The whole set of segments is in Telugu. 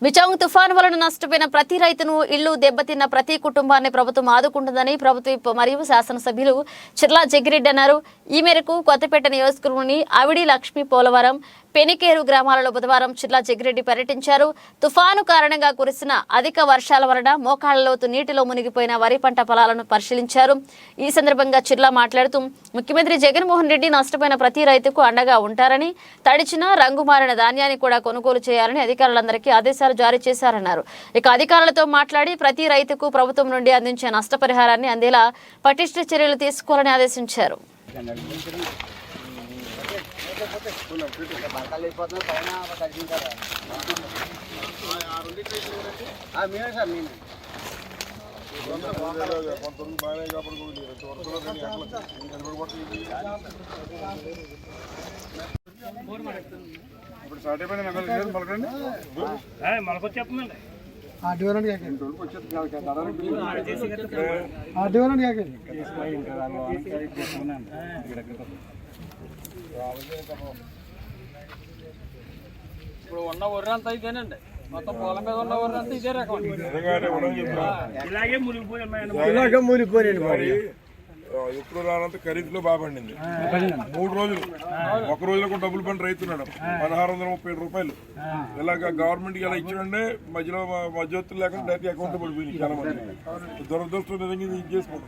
మిచాంగ్ తుఫాను వలన నష్టపోయిన ప్రతి రైతును ఇళ్లు దెబ్బతిన్న ప్రతి కుటుంబాన్ని ప్రభుత్వం ఆదుకుంటుందని ప్రభుత్వ మరియు శాసనసభ్యులు చిర్లా జగ్గిరెడ్డి అన్నారు. ఈ మేరకు కొత్తపేట నియోజకవర్గంలోని అవిడి లక్ష్మీ పోలవరం పెనికేరు గ్రామాలలో బుధవారం చిర్లా జగ్గిరెడ్డి పర్యటించారు. తుఫాను కారణంగా కురిసిన అధిక వర్షాల వలన మోకాళ్లలోతు నీటిలో మునిగిపోయిన వరి పంట పొలాలను పరిశీలించారు. ఈ సందర్భంగా చిర్లా మాట్లాడుతూ ముఖ్యమంత్రి జగన్మోహన్ రెడ్డి నష్టపోయిన ప్రతి రైతుకు అండగా ఉంటారని, తడిచిన రంగు మారిన ధాన్యాన్ని కూడా కొనుగోలు చేయాలని అధికారులందరికీ ఆదేశాలు జారీ చేశారన్నారు. ఇక అధికారులతో మాట్లాడి ప్రతి రైతుకు ప్రభుత్వం నుండి అందించే నష్టపరిహారాన్ని అందేలా పటిష్ట చర్యలు తీసుకోవాలని ఆదేశించారు. ఇప్పుడు ఉన్న వర్రంతా ఇదేనండి, మొత్తం పొలం మీద ఉన్న వర్రంతా ఇదే రకం. ఇలాగే మునిగిపోయాయి. ఎప్పుడు రానంత ఖరీఫ్ లో బాగా పండింది. 3 రోజులు ఒక రోజులో కూడా డబ్బులు పని రైతున్నాడు 1630 రూపాయలు. ఇలాగ గవర్నమెంట్ కి ఇలా ఇచ్చాడంటే మధ్యలో మధ్యవర్తులు లేకుండా డైరెక్ట్ అకౌంట్ పడిపోయింది. చాలా మంది దురదృష్టం నిజంగా ఇది చేసుకోండి.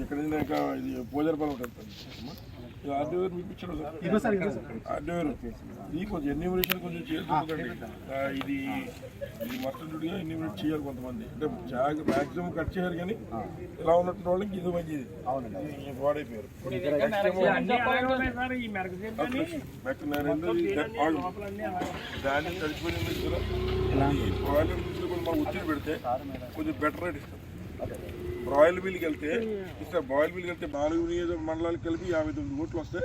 ఇక్కడ ఇది పోజరపాలెం ఆర్డీఆర్ మీకు ఇచ్చాడు సార్. ఆర్డీఆర్ ఇది కొంచెం ఎన్యూమరేషన్ కొంచెం చేయాలి. ఇది మొత్తం చుడిగా ఎన్యూమరేట్ చేయాలి కొంతమంది. అంటే మ్యాక్సిమం కట్ చేయాలి, కానీ ఇలా ఉన్నట్టు వాళ్ళకి ఇది మంచిది వాడైపోయారు. దాన్ని తడిచిపోయింది మనం ఒత్తిడి పెడితే కొంచెం బెటర్ రేట్ ఇస్తాం. బ్రాయిల్ మిల్కి వెళ్తే బాయిల్ మిల్కి వెళ్తే 4 నియోజక మండలాలకు కలిపి 59 కోట్లు వస్తే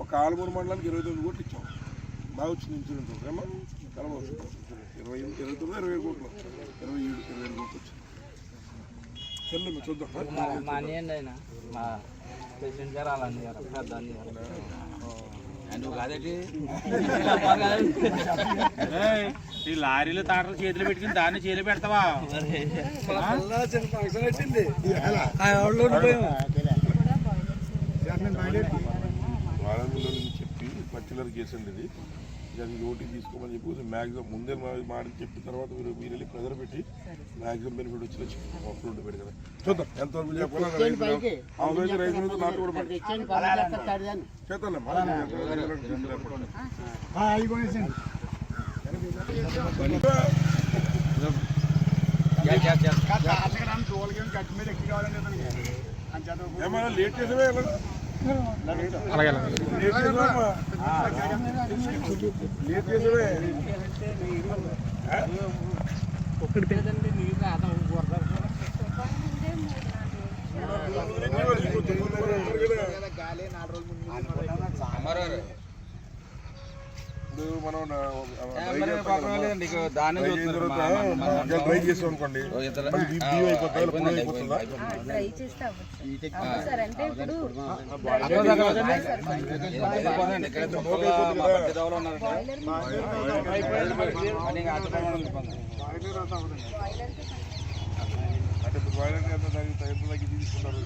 ఒక ఆలమూరు మండలానికి 29 కోట్లు ఇచ్చాం. బాగా వచ్చింది ఇన్సూరెన్స్. ఏమో కలవచ్చు 29 20 కోట్లు 27 కోట్లు వచ్చింది. చెల్లెమ్మ చూద్దాం. ఈ లారీలు తాటలు చేతులు పెట్టుకుని దాన్ని చేతులు పెడతావా? చెప్పి పర్టికులర్ కేసు అండి ఇది. దానికి ఓటీ తీసుకోమని చెప్పి మ్యాక్సిమం ముందే మాట చెప్పిన తర్వాత మీరు వెళ్ళి ప్రెజర్ పెట్టి మ్యాక్సిమం బెనిఫిట్ వచ్చి అప్లోడ్ పెట్టి కదా చూద్దాం. ఎంతవరకు చెప్పాలి రైతులతో నాటు కూడా చేద్దాం. ఏమైనా లేట్ చేసేవే ఒక్కడి పేదండి నీరు మనం డ్రై చేసాం అనుకోండి అయిపోతుందా? అంటే బాయిలర్ ఎంత తగ్గి తీసుకున్నారు.